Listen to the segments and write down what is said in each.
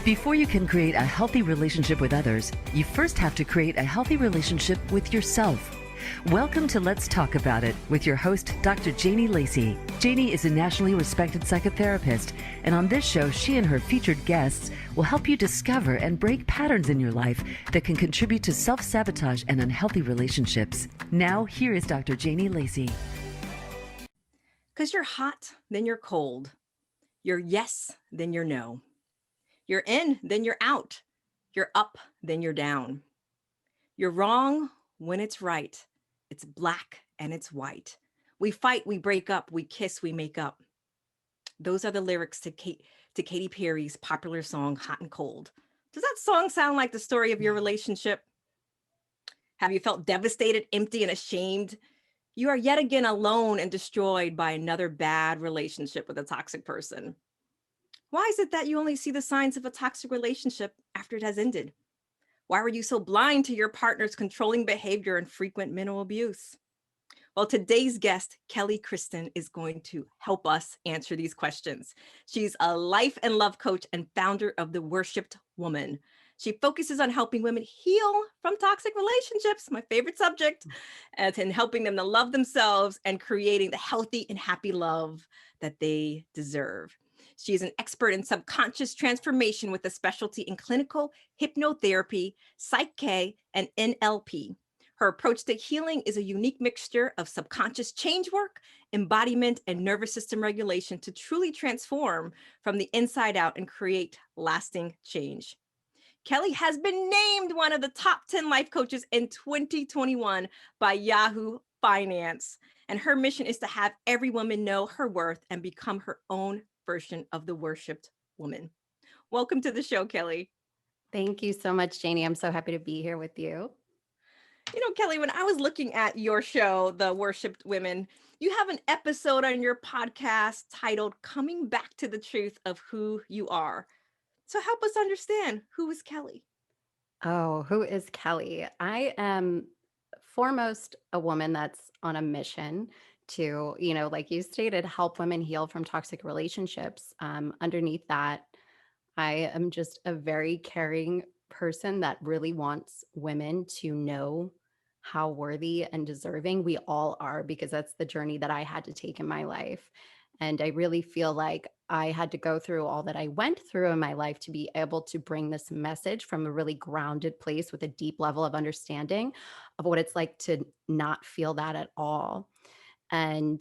Before you can create a healthy relationship with others, you first have to create a healthy relationship with yourself. Welcome to Let's Talk About It with your host, Dr. Janie Lacy. Janie is a nationally respected psychotherapist, and on this show, she and her featured guests will help you discover and break patterns in your life that can contribute to self-sabotage and unhealthy relationships. Now, here is Dr. Janie Lacy. Because you're hot, then you're cold. You're yes, then you're no. You're in, then you're out. You're up, then you're down. You're wrong when it's right. It's black and it's white. We fight, we break up, we kiss, we make up. Those are the lyrics to Katy Perry's popular song, Hot and Cold. Does that song sound like the story of your relationship? Have you felt devastated, empty, and ashamed? You are yet again alone and destroyed by another bad relationship with a toxic person. Why is it that you only see the signs of a toxic relationship after it has ended? Why were you so blind to your partner's controlling behavior and frequent mental abuse? Well, today's guest, Kelly Kristin, is going to help us answer these questions. She's a life and love coach and founder of The Worshipped Woman. She focuses on helping women heal from toxic relationships, my favorite subject, and helping them to love themselves and creating the healthy and happy love that they deserve. She is an expert in subconscious transformation with a specialty in clinical hypnotherapy, Psych-K, and NLP. Her approach to healing is a unique mixture of subconscious change work, embodiment, and nervous system regulation to truly transform from the inside out and create lasting change. Kelly has been named one of the top 10 life coaches in 2021 by Yahoo Finance. And her mission is to have every woman know her worth and become her own version of the worshipped woman. Welcome to the show, Kelly. Thank you so much, Janie. I'm so happy to be here with you. You know, Kelly, when I was looking at your show, The Worshipped Women, you have an episode on your podcast titled Coming Back to the Truth of Who You Are. So help us understand, who is Kelly? Oh, who is Kelly? I am foremost a woman that's on a mission to, like you stated, help women heal from toxic relationships. Underneath that, I am just a very caring person that really wants women to know how worthy and deserving we all are, because that's the journey that I had to take in my life. And I really feel like I had to go through all that I went through in my life to be able to bring this message from a really grounded place with a deep level of understanding of what it's like to not feel that at all. And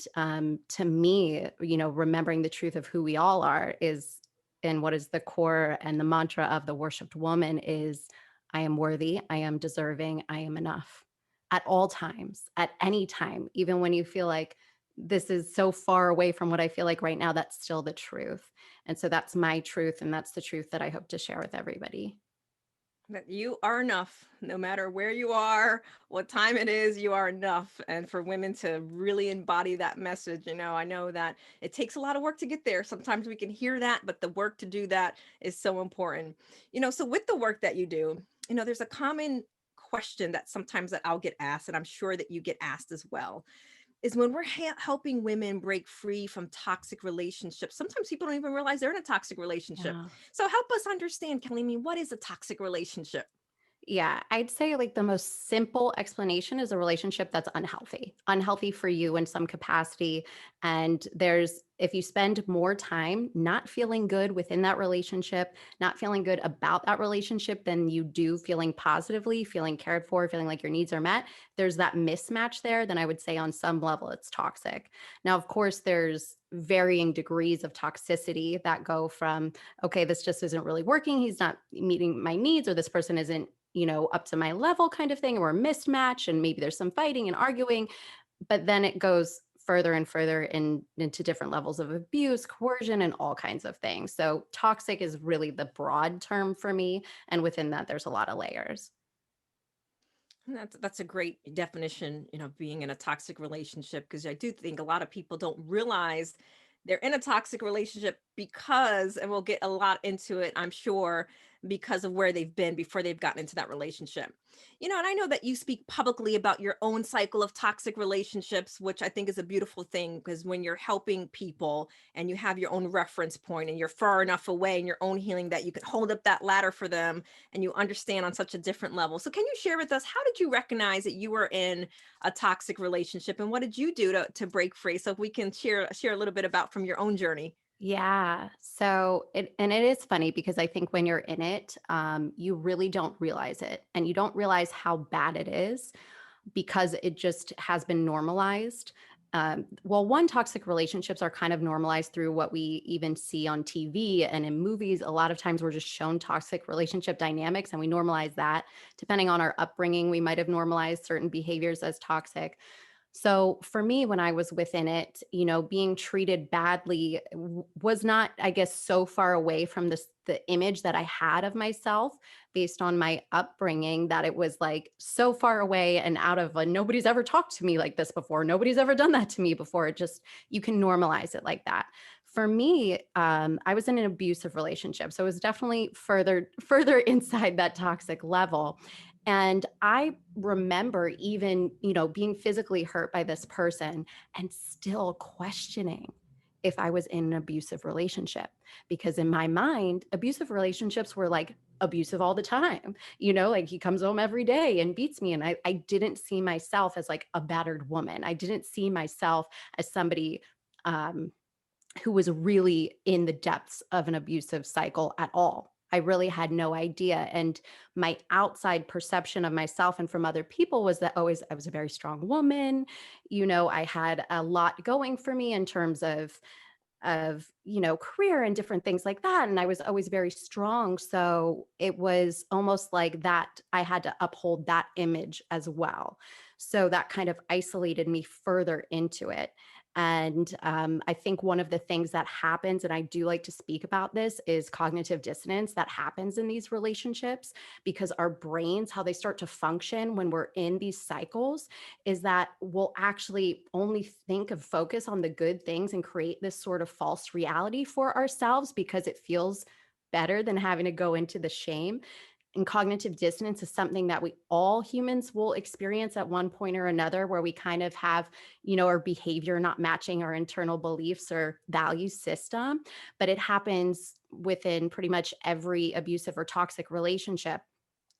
to me, remembering the truth of who we all are is, and what is the core and the mantra of the worshipped woman is, I am worthy, I am deserving, I am enough at all times, at any time, even when you feel like this is so far away from what I feel like right now, that's still the truth. And so that's my truth. And that's the truth that I hope to share with everybody. That you are enough, no matter where you are, what time it is, you are enough. And for women to really embody that message, I know that it takes a lot of work to get there. Sometimes we can hear that, but the work to do that is so important. So with the work that you do, there's a common question that sometimes that I'll get asked, and I'm sure that you get asked as well, is when we're helping women break free from toxic relationships. Sometimes people don't even realize they're in a toxic relationship. Yeah. So help us understand, Kelly, what is a toxic relationship? Yeah, I'd say like the most simple explanation is a relationship that's unhealthy for you in some capacity. And if you spend more time not feeling good within that relationship, not feeling good about that relationship than you do feeling positively, feeling cared for, feeling like your needs are met, there's that mismatch there, then I would say on some level it's toxic. Now, of course, there's varying degrees of toxicity that go from, okay, this just isn't really working, he's not meeting my needs, or this person isn't up to my level kind of thing, or a mismatch, and maybe there's some fighting and arguing, but then it goes further and further into different levels of abuse, coercion, and all kinds of things. So toxic is really the broad term for me. And within that, there's a lot of layers. That's a great definition, being in a toxic relationship, because I do think a lot of people don't realize they're in a toxic relationship because, and we'll get a lot into it, I'm sure, because of where they've been before they've gotten into that relationship. And I know that you speak publicly about your own cycle of toxic relationships, which I think is a beautiful thing, because when you're helping people and you have your own reference point and you're far enough away in your own healing that you can hold up that ladder for them and you understand on such a different level. So can you share with us, how did you recognize that you were in a toxic relationship and what did you do to break free? So if we can share a little bit about from your own journey. Yeah. So it is funny because I think when you're in it, you really don't realize it, and you don't realize how bad it is because it just has been normalized. Well, one, toxic relationships are kind of normalized through what we even see on TV and in movies. A lot of times we're just shown toxic relationship dynamics and we normalize that. Depending on our upbringing, we might have normalized certain behaviors as toxic. So for me, when I was within it, being treated badly was not, I guess, so far away from the image that I had of myself based on my upbringing, that it was like so far away and out of nobody's ever talked to me like this before. Nobody's ever done that to me before. It just, you can normalize it like that. For me, I was in an abusive relationship. So it was definitely further inside that toxic level. And I remember even, being physically hurt by this person and still questioning if I was in an abusive relationship. Because in my mind, abusive relationships were like abusive all the time. Like he comes home every day and beats me. And I didn't see myself as like a battered woman. I didn't see myself as somebody um, who was really in the depths of an abusive cycle at all. I really had no idea. And my outside perception of myself and from other people was that always I was a very strong woman. I had a lot going for me in terms of career and different things like that, and I was always very strong. So it was almost like that I had to uphold that image as well. So that kind of isolated me further into it. And I think one of the things that happens, and I do like to speak about this, is cognitive dissonance that happens in these relationships, because our brains, how they start to function when we're in these cycles, is that we'll actually only think of focus on the good things and create this sort of false reality for ourselves because it feels better than having to go into the shame. And cognitive dissonance is something that we all humans will experience at one point or another, where we kind of have, our behavior not matching our internal beliefs or value system. But it happens within pretty much every abusive or toxic relationship,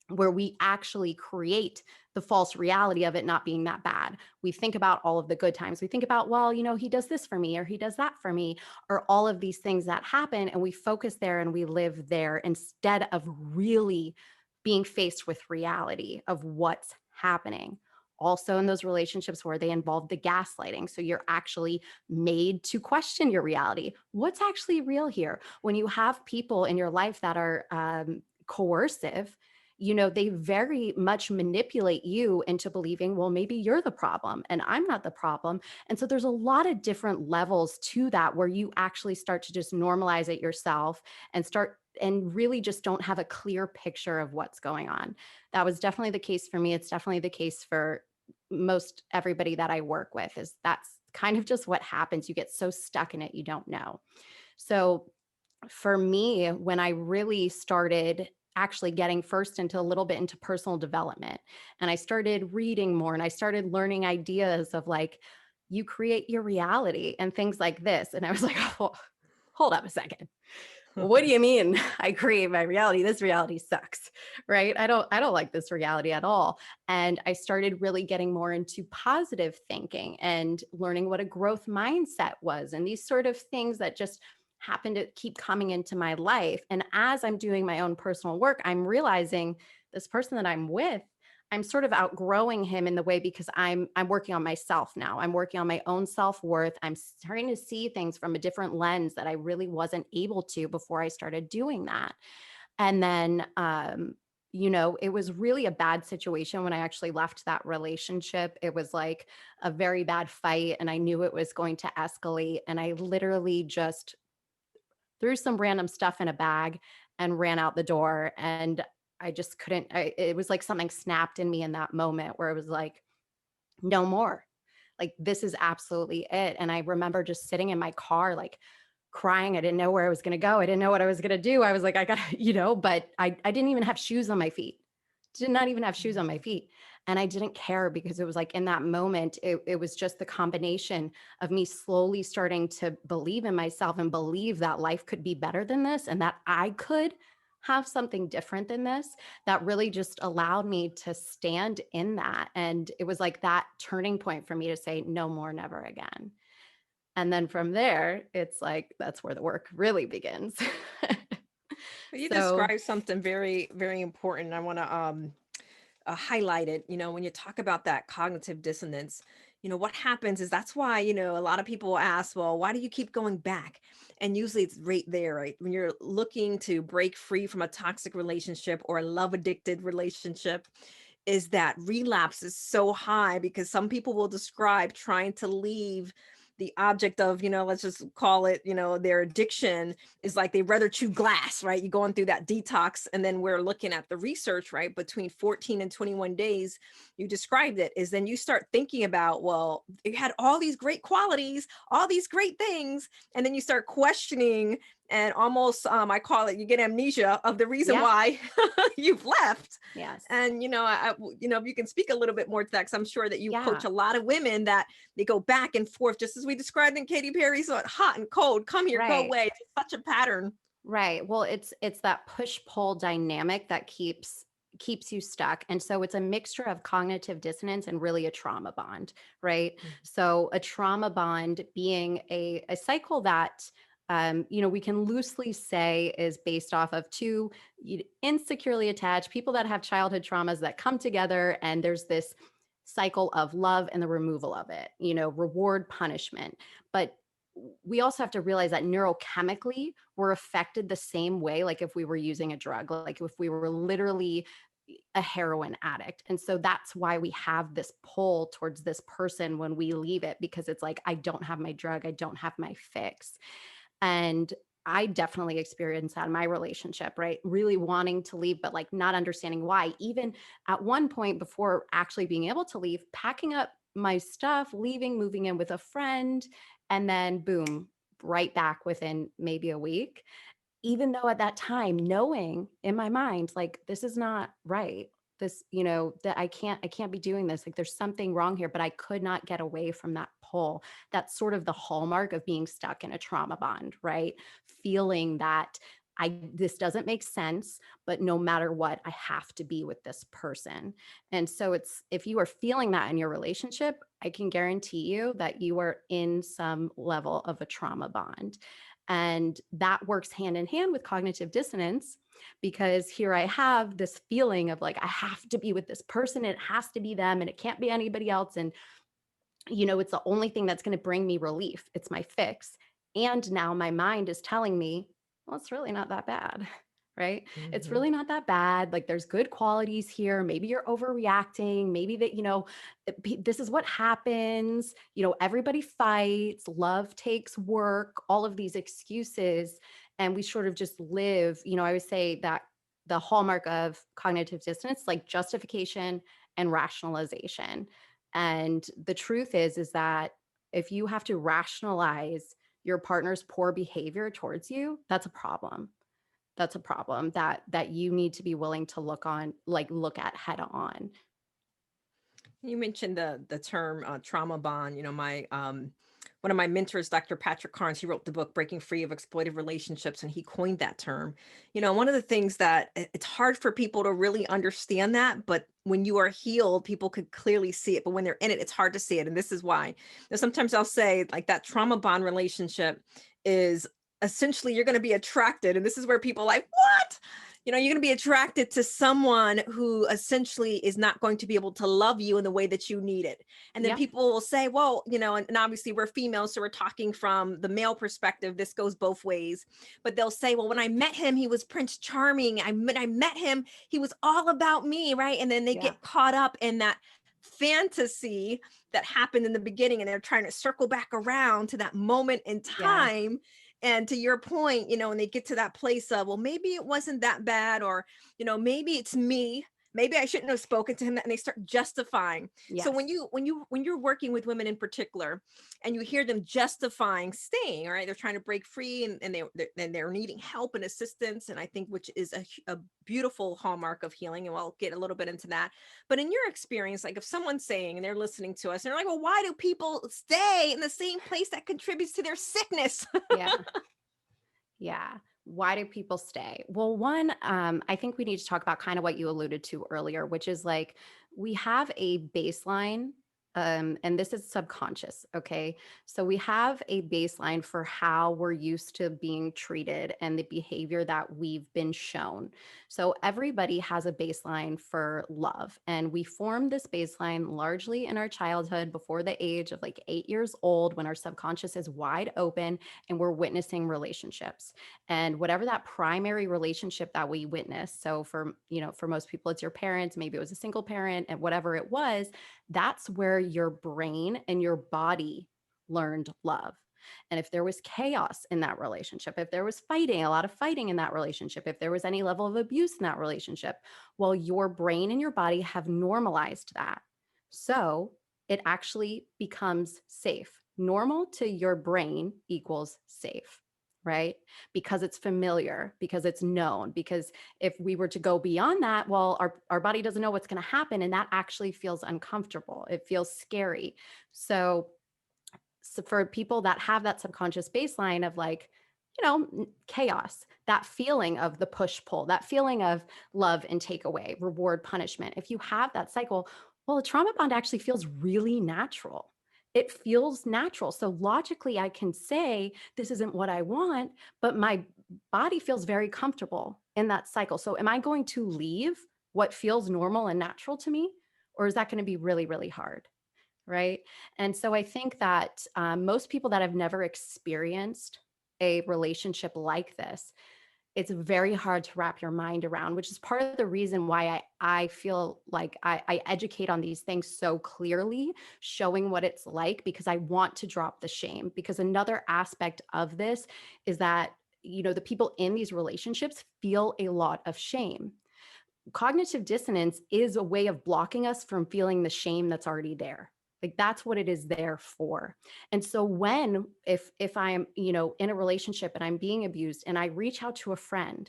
where we actually create the false reality of it not being that bad. We think about all of the good times. We think about, well, he does this for me, or he does that for me, or all of these things that happen. And we focus there and we live there instead of really being faced with reality of what's happening. Also, in those relationships where they involve the gaslighting. So you're actually made to question your reality. What's actually real here? When you have people in your life that are coercive, they very much manipulate you into believing, well, maybe you're the problem and I'm not the problem. And so there's a lot of different levels to that, where you actually start to just normalize it yourself and really just don't have a clear picture of what's going on. That was definitely the case for me. It's definitely the case for most everybody that I work with. Is that's kind of just what happens. You get so stuck in it, you don't know. So for me, when I really started actually getting first into a little bit into personal development, and I started reading more and I started learning ideas of like, you create your reality and things like this. And I was like, oh, hold up a second. What do you mean I create my reality? This reality sucks, right? I don't like this reality at all. And I started really getting more into positive thinking and learning what a growth mindset was, and these sort of things that just happen to keep coming into my life. And as I'm doing my own personal work, I'm realizing this person that I'm with, I'm sort of outgrowing him in the way, because I'm working on myself now. I'm working on my own self-worth. I'm starting to see things from a different lens that I really wasn't able to before I started doing that. And then it was really a bad situation when I actually left that relationship. It was like a very bad fight, and I knew it was going to escalate. And I literally just threw some random stuff in a bag and ran out the door. And I just couldn't, it was like something snapped in me in that moment, where it was like, no more. Like, this is absolutely it. And I remember just sitting in my car, like crying. I didn't know where I was going to go. I didn't know what I was going to do. I was like, I got, but I didn't even have shoes on my feet. Did not even have shoes on my feet. And I didn't care because it was like in that moment, it was just the combination of me slowly starting to believe in myself and believe that life could be better than this and that I could have something different than this, that really just allowed me to stand in that. And it was like that turning point for me to say, no more, never again. And then from there, it's like, that's where the work really begins. You So described something very, very important. I want to highlight it. When you talk about that cognitive dissonance, what happens is that's why, a lot of people ask, well, why do you keep going back? And usually it's right there, right? When you're looking to break free from a toxic relationship or a love addicted relationship, is that relapse is so high because some people will describe trying to leave the object of, let's just call it, their addiction is like they rather chew glass, right? You're going through that detox. And then we're looking at the research, right? Between 14 and 21 days, you described it, is then you start thinking about, well, it had all these great qualities, all these great things. And then you start questioning and almost, I call it, you get amnesia of the reason yeah, why you've left. yes. And, if you can speak a little bit more to that, because I'm sure that you Yeah. coach a lot of women that they go back and forth, just as we described in Katy Perry's hot and cold, come here, go Right. away. It's such a pattern. Right. Well, it's that push-pull dynamic that keeps you stuck. And so it's a mixture of cognitive dissonance and really a trauma bond, right? So a trauma bond being a cycle that we can loosely say is based off of two insecurely attached people that have childhood traumas that come together, and there's this cycle of love and the removal of it, reward, punishment. But we also have to realize that neurochemically we're affected the same way, like if we were using a drug, like if we were literally a heroin addict. And so that's why we have this pull towards this person when we leave it, because it's like, I don't have my drug, I don't have my fix. And I definitely experienced that in my relationship, right? Really wanting to leave, but like not understanding why. Even at one point before actually being able to leave, packing up my stuff, leaving, moving in with a friend, and then boom, right back within maybe a week. Even though at that time, knowing in my mind, like, this is not right. This, that I can't be doing this. Like, there's something wrong here, but I could not get away from that pull. That's sort of the hallmark of being stuck in a trauma bond, right? Feeling that this doesn't make sense, but no matter what, I have to be with this person. And so if you are feeling that in your relationship, I can guarantee you that you are in some level of a trauma bond. And that works hand in hand with cognitive dissonance, because here I have this feeling of like, I have to be with this person. It has to be them and it can't be anybody else. And, it's the only thing that's going to bring me relief. It's my fix. And now my mind is telling me, well, it's really not that bad. Right? It's Mhm. really not that bad. Like, there's good qualities here. Maybe you're overreacting. Maybe that, this is what happens. Everybody fights, love takes work, all of these excuses. And we sort of just live, I would say that the hallmark of cognitive dissonance, like justification and rationalization. And the truth is that if you have to rationalize your partner's poor behavior towards you, that's a problem. That's a problem that you need to be willing to look at head on. You mentioned the term trauma bond. My one of my mentors, Dr. Patrick Carnes, he wrote the book Breaking Free of Exploitive Relationships, and he coined that term. One of the things that it's hard for people to really understand that, but when you are healed, people could clearly see it. But when they're in it, it's hard to see it. And this is why. Now, sometimes I'll say like that trauma bond relationship is essentially you're going to be attracted. And this is where people are like, what? You're going to be attracted to someone who essentially is not going to be able to love you in the way that you need it. And then Yep. people will say, well, and obviously we're females, so we're talking from the male perspective. This goes both ways. But they'll say, well, when I met him, he was Prince Charming. I met him, he was all about me, right? And then they Yeah. get caught up in that fantasy that happened in the beginning, and they're trying to circle back around to that moment in Yes. time. And to your point, when they get to that place of, well, maybe it wasn't that bad, or, maybe it's me, maybe I shouldn't have spoken to him that, and they start justifying. So Yes. when you're working with women in particular, and you hear them justifying staying, all right, they're trying to break free, and they're needing help and assistance, and I think which is a beautiful hallmark of healing, and we'll get a little bit into that. But in your experience, like if someone's saying and they're listening to us and they're like, well, why do people stay in the same place that contributes to their sickness? Yeah. Yeah. Why do people stay? Well, one, I think we need to talk about kind of what you alluded to earlier, which is like we have a baseline, and this is subconscious. Okay. So we have a baseline for how we're used to being treated and the behavior that we've been shown. So everybody has a baseline for love. And we form this baseline largely in our childhood before the age of like 8 years old, when our subconscious is wide open and we're witnessing relationships. And whatever that primary relationship that we witness, so for most people it's your parents, maybe it was a single parent, and whatever it was, that's where your brain and your body learned love. And if there was chaos in that relationship, if there was fighting, a lot of fighting in that relationship, if there was any level of abuse in that relationship, well, your brain and your body have normalized that. So it actually becomes safe. Normal to your brain equals safe, right? Because it's familiar, because it's known, because if we were to go beyond that, well, our body doesn't know what's going to happen. And that actually feels uncomfortable. It feels scary. So for people that have that subconscious baseline of like, chaos, that feeling of the push pull, that feeling of love and takeaway, reward, punishment. If you have that cycle, well, a trauma bond actually feels really natural. It feels natural. So logically, I can say this isn't what I want, but my body feels very comfortable in that cycle. So am I going to leave what feels normal and natural to me? Or is that going to be really, really hard? Right. And so I think that most people that have never experienced a relationship like this, it's very hard to wrap your mind around, which is part of the reason why I feel like I educate on these things so clearly, showing what it's like, because I want to drop the shame. Because another aspect of this is that, the people in these relationships feel a lot of shame. Cognitive dissonance is a way of blocking us from feeling the shame that's already there. Like that's what it is there for. And so if I'm, in a relationship and I'm being abused and I reach out to a friend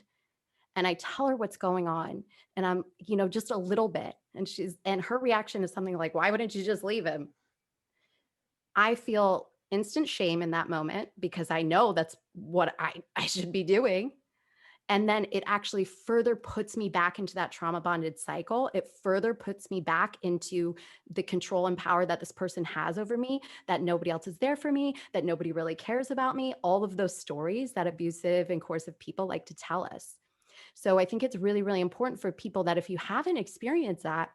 and I tell her what's going on and I'm, just a little bit, and her reaction is something like, why wouldn't you just leave him? I feel instant shame in that moment because I know that's what I should be doing. And then it actually further puts me back into that trauma bonded cycle. It further puts me back into the control and power that this person has over me, that nobody else is there for me, that nobody really cares about me, all of those stories that abusive and coercive people like to tell us. So I think it's really, really important for people that if you haven't experienced that,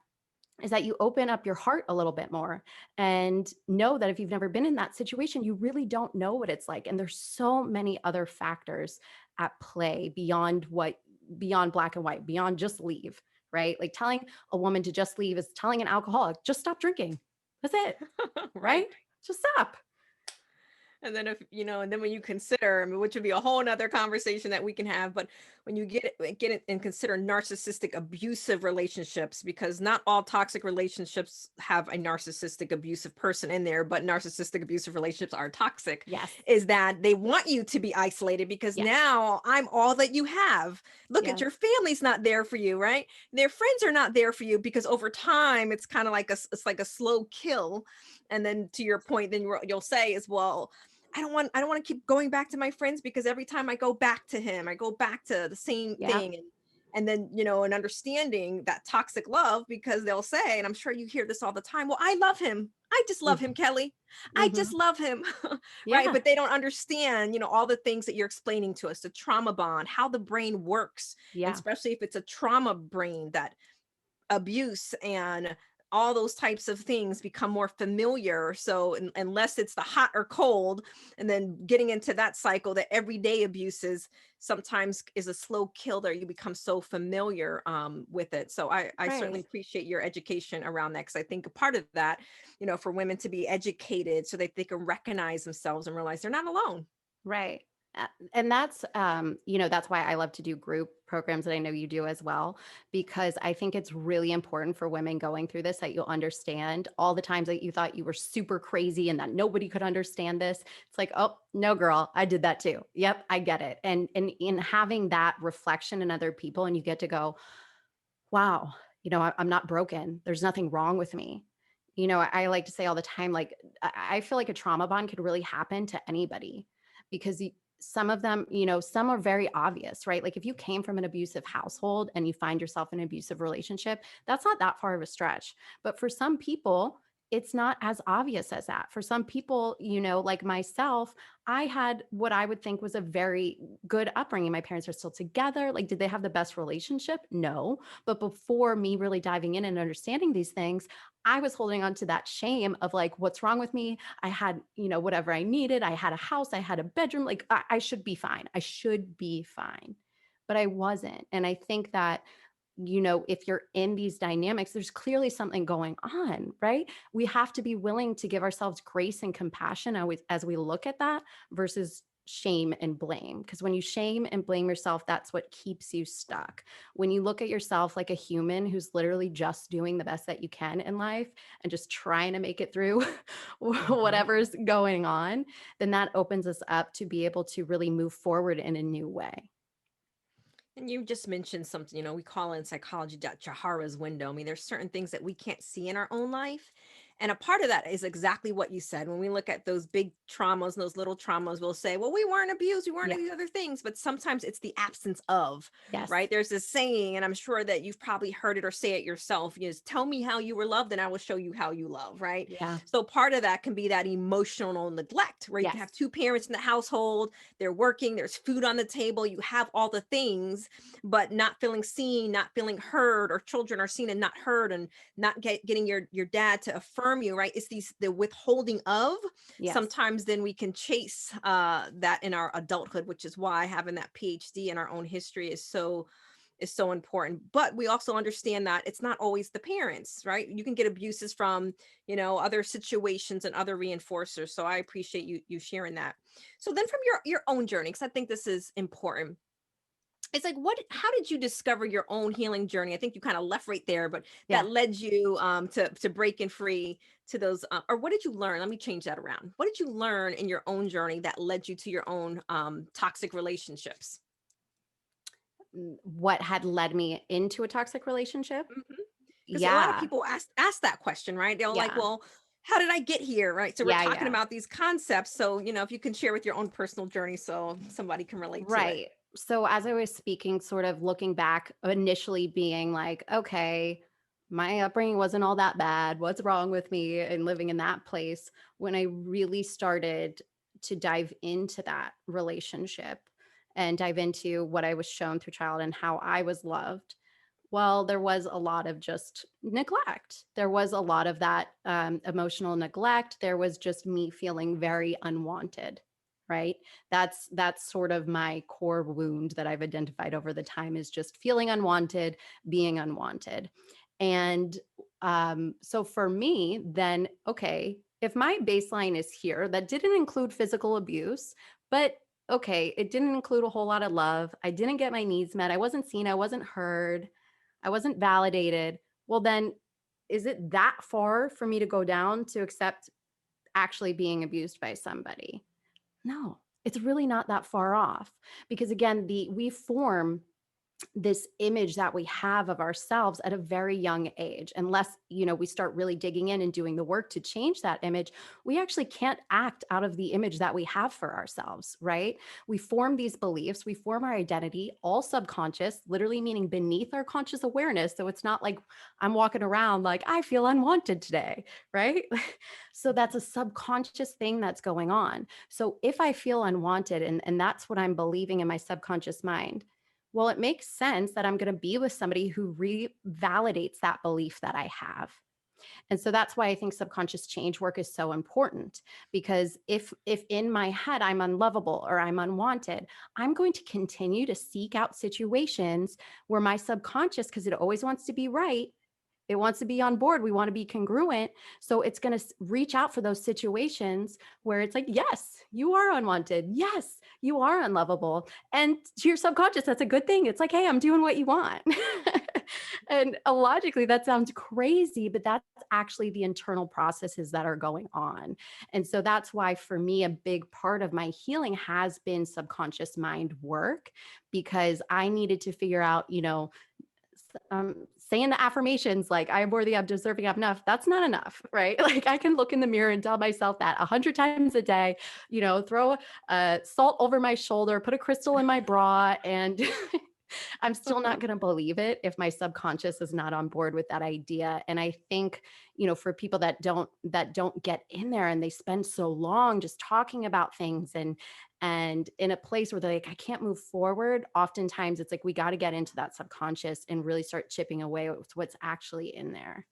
is that you open up your heart a little bit more and know that if you've never been in that situation, you really don't know what it's like. And there's so many other factors at play beyond black and white, beyond just leave, right? Like telling a woman to just leave is telling an alcoholic, just stop drinking. That's it, Right. right? Just stop. And then and then when you consider, I mean, which would be a whole nother conversation that we can have, but when you get it and consider narcissistic abusive relationships, because not all toxic relationships have a narcissistic abusive person in there, but narcissistic abusive relationships are toxic, Yes. is that they want you to be isolated because Yes. now I'm all that you have. Look at Yes. your family's not there for you, right? Their friends are not there for you because over time it's kind of like it's like a slow kill. And then to your point, then you'll say is, well, I don't want to keep going back to my friends because every time I go back to him, I go back to the same Yeah. thing. And then, and understanding that toxic love, because they'll say, and I'm sure you hear this all the time, well, I love him. I just love him, Kelly. I just Mm-hmm. love him. Right. Yeah. But they don't understand, all the things that you're explaining to us, the trauma bond, how the brain works, and Yeah. especially if it's a trauma brain, that abuse and all those types of things become more familiar. So unless it's the hot or cold, and then getting into that cycle, that everyday abuses sometimes is a slow kill there. You become so familiar with it. So I certainly Right. appreciate your education around that, because I think a part of that, for women to be educated so that they can recognize themselves and realize they're not alone. Right. And that's, that's why I love to do group programs that I know you do as well, because I think it's really important for women going through this that you'll understand all the times that you thought you were super crazy and that nobody could understand this. It's like, oh, no, girl, I did that too. Yep, I get it. And in having that reflection in other people, and you get to go, wow, I'm not broken. There's nothing wrong with me. I like to say all the time, like, I feel like a trauma bond could really happen to anybody because some of them, some are very obvious, right? Like if you came from an abusive household and you find yourself in an abusive relationship, that's not that far of a stretch. But for some people, it's not as obvious as that. For some people, like myself, I had what I would think was a very good upbringing. My parents are still together. Like, did they have the best relationship? No. But before me really diving in and understanding these things, I was holding on to that shame of like, what's wrong with me? I had, whatever I needed. I had a house, I had a bedroom. Like, I should be fine. I should be fine. But I wasn't. And I think that, if you're in these dynamics, there's clearly something going on, right? We have to be willing to give ourselves grace and compassion as we look at that versus shame and blame. Because when you shame and blame yourself, that's what keeps you stuck. When you look at yourself like a human who's literally just doing the best that you can in life and just trying to make it through Mhm. whatever's going on, then that opens us up to be able to really move forward in a new way. And you just mentioned something, we call in psychology that Jahara's window. I mean, there's certain things that we can't see in our own life. And a part of that is exactly what you said. When we look at those big traumas, those little traumas, we'll say, well, we weren't abused, we weren't Yeah. these other things. But sometimes it's the absence of, Yes. right? There's this saying, and I'm sure that you've probably heard it or say it yourself, is tell me how you were loved and I will show you how you love, right? Yeah. So part of that can be that emotional neglect, where you can Yes. have two parents in the household, they're working, there's food on the table, you have all the things, but not feeling seen, not feeling heard, or children are seen and not heard, and not getting your dad to affirm you, right? It's the withholding of. Yes. Sometimes then we can chase that in our adulthood, which is why having that PhD in our own history is so important. But we also understand that it's not always the parents, right? You can get abuses from other situations and other reinforcers. So I appreciate you sharing that. So then from your own journey, because I think this is important, it's like, how did you discover your own healing journey? I think you kind of left right there, but Yeah. that led you to breaking free to those, or what did you learn? Let me change that around. What did you learn in your own journey that led you to your own toxic relationships? What had led me into a toxic relationship? Because a lot of Yeah. people ask that question, right? They're like, Yeah. well, how did I get here? Right. So we're Yeah. talking Yeah. about these concepts. So, if you can share with your own personal journey so somebody can relate to it. Right. So as I was speaking, sort of looking back, initially being like, okay, my upbringing wasn't all that bad. What's wrong with me? And living in that place, when I really started to dive into that relationship and dive into what I was shown through child and how I was loved, well, there was a lot of just neglect. There was a lot of that emotional neglect. There was just me feeling very unwanted, right? That's sort of my core wound that I've identified over the time is just feeling unwanted, being unwanted. And so for me, then, okay, if my baseline is here, that didn't include physical abuse, but okay, it didn't include a whole lot of love. I didn't get my needs met. I wasn't seen. I wasn't heard. I wasn't validated. Well, then is it that far for me to go down to accept actually being abused by somebody? No, it's really not that far off because again, we form this image that we have of ourselves at a very young age. Unless, we start really digging in and doing the work to change that image, we actually can't act out of the image that we have for ourselves, right? We form these beliefs, we form our identity, all subconscious, literally meaning beneath our conscious awareness. So it's not like I'm walking around like I feel unwanted today, right? So that's a subconscious thing that's going on. So if I feel unwanted and that's what I'm believing in my subconscious mind, well, it makes sense that I'm going to be with somebody who revalidates that belief that I have. And so that's why I think subconscious change work is so important because if in my head I'm unlovable or I'm unwanted, I'm going to continue to seek out situations where my subconscious, because it always wants to be right, It wants to be on board. We want to be congruent. So it's going to reach out for those situations where it's like, yes, you are unwanted. Yes, you are unlovable. And to your subconscious, that's a good thing. It's like, hey, I'm doing what you want. And logically, that sounds crazy, but that's actually the internal processes that are going on. And so that's why, for me, a big part of my healing has been subconscious mind work, because I needed to figure out, saying the affirmations like I am worthy, I'm deserving, I'm enough. That's not enough, right? Like I can look in the mirror and tell myself that 100 times a day, throw salt over my shoulder, put a crystal in my bra, and I'm still not going to believe it if my subconscious is not on board with that idea. And I think, for people that don't get in there and they spend so long just talking about things and in a place where they're like, I can't move forward. Oftentimes it's like, we got to get into that subconscious and really start chipping away with what's actually in there.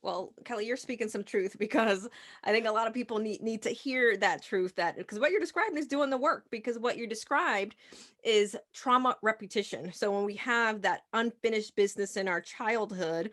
Well, Kelly, you're speaking some truth, because I think a lot of people need to hear that truth, that because what you're describing is doing the work, because what you described is trauma repetition. So when we have that unfinished business in our childhood,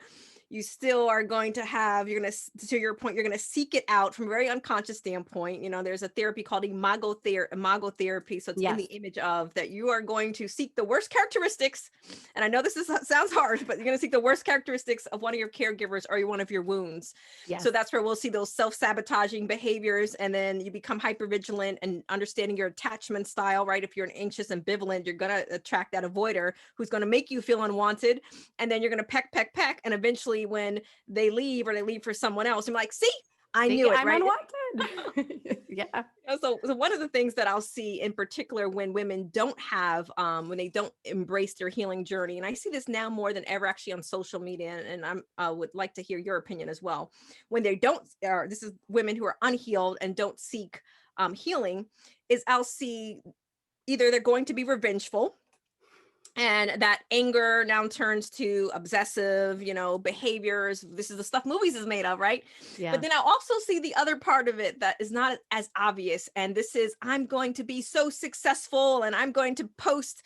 you still are going to have, you're going to your point, you're going to seek it out from a very unconscious standpoint. There's a therapy called imago therapy. So it's in the Yes. image of that you are going to seek the worst characteristics. And I know sounds hard, but you're going to seek the worst characteristics of one of your caregivers or one of your wounds. Yes. So that's where we'll see those self-sabotaging behaviors. And then you become hypervigilant and understanding your attachment style, right? If you're an anxious ambivalent, you're going to attract that avoider who's going to make you feel unwanted. And then you're going to peck. And eventually when they leave, or they leave for someone else, I'm like, see, I knew it, I'm right? unwanted. Yeah. So one of the things that I'll see in particular when women don't have, when they don't embrace their healing journey, and I see this now more than ever actually on social media, and I would like to hear your opinion as well. When they don't, this is women who are unhealed and don't seek healing, is I'll see either they're going to be revengeful, and that anger now turns to obsessive, behaviors. This is the stuff movies is made of, right? Yeah. But then I also see the other part of it that is not as obvious. And this is, I'm going to be so successful and I'm going to post,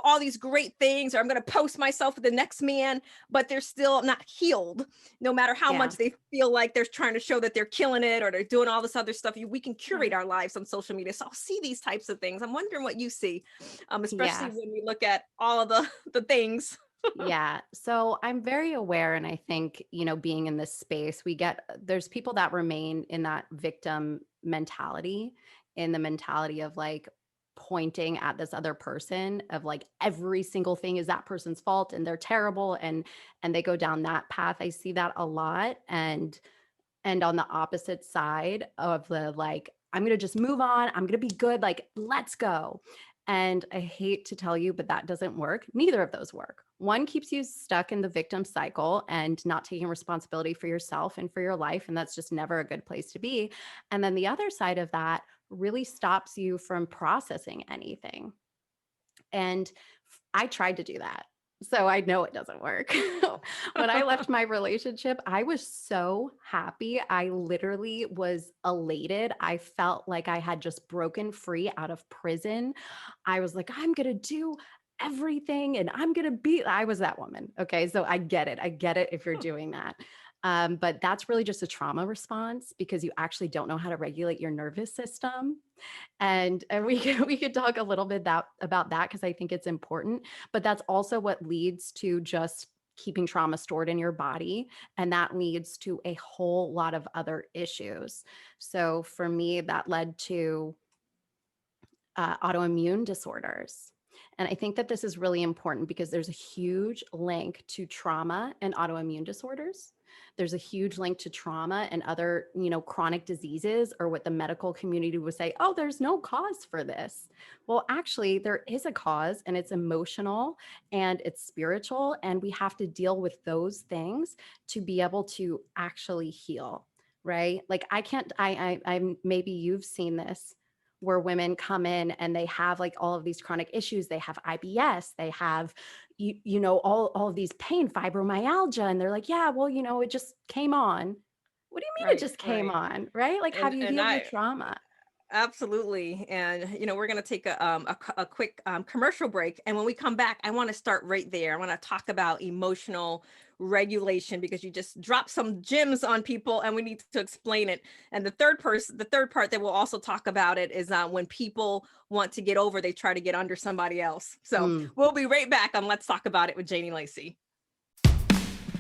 all these great things, or I'm going to post myself with the next man, but they're still not healed. No matter how much they feel like they're trying to show that they're killing it or they're doing all this other stuff. We can curate our lives on social media. So I'll see these types of things. I'm wondering what you see, especially when we look at all of the things. Yeah. So I'm very aware. And I think, being in this space, there's people that remain in that victim mentality, in the mentality of like pointing at this other person of like every single thing is that person's fault and they're terrible. And they go down that path. I see that a lot. And on the opposite side of the like, I'm going to just move on. I'm going to be good. Like, let's go. And I hate to tell you, but that doesn't work. Neither of those work. One keeps you stuck in the victim cycle and not taking responsibility for yourself and for your life. And that's just never a good place to be. And then the other side of that really stops you from processing anything. And I tried to do that. So I know it doesn't work. When I left my relationship, I was so happy. I literally was elated. I felt like I had just broken free out of prison. I was like, I'm going to do everything and I was that woman. Okay. So I get it. I get it if you're doing that. But that's really just a trauma response because you actually don't know how to regulate your nervous system. And we could talk a little bit about that because I think it's important, but that's also what leads to just keeping trauma stored in your body. And that leads to a whole lot of other issues. So for me, that led to autoimmune disorders. And I think that this is really important because there's a huge link to trauma and autoimmune disorders. There's a huge link to trauma and other, chronic diseases, or what the medical community would say, oh, there's no cause for this. Well, actually, there is a cause, and it's emotional and it's spiritual. And we have to deal with those things to be able to actually heal, right? Like I maybe you've seen this, where women come in and they have like all of these chronic issues. They have IBS, they have, all of these pain, fibromyalgia. And they're like, yeah, well, it just came on. What do you mean it just came on? Right? Like, have you healed your trauma? Absolutely. And, we're going to take a quick commercial break. And when we come back, I want to start right there. I want to talk about emotional regulation because you just dropped some gems on people and we need to explain it. And the third part that we'll also talk about it is when people want to get over, they try to get under somebody else. So Mm. we'll be right back on Let's Talk About It with Janie Lacy.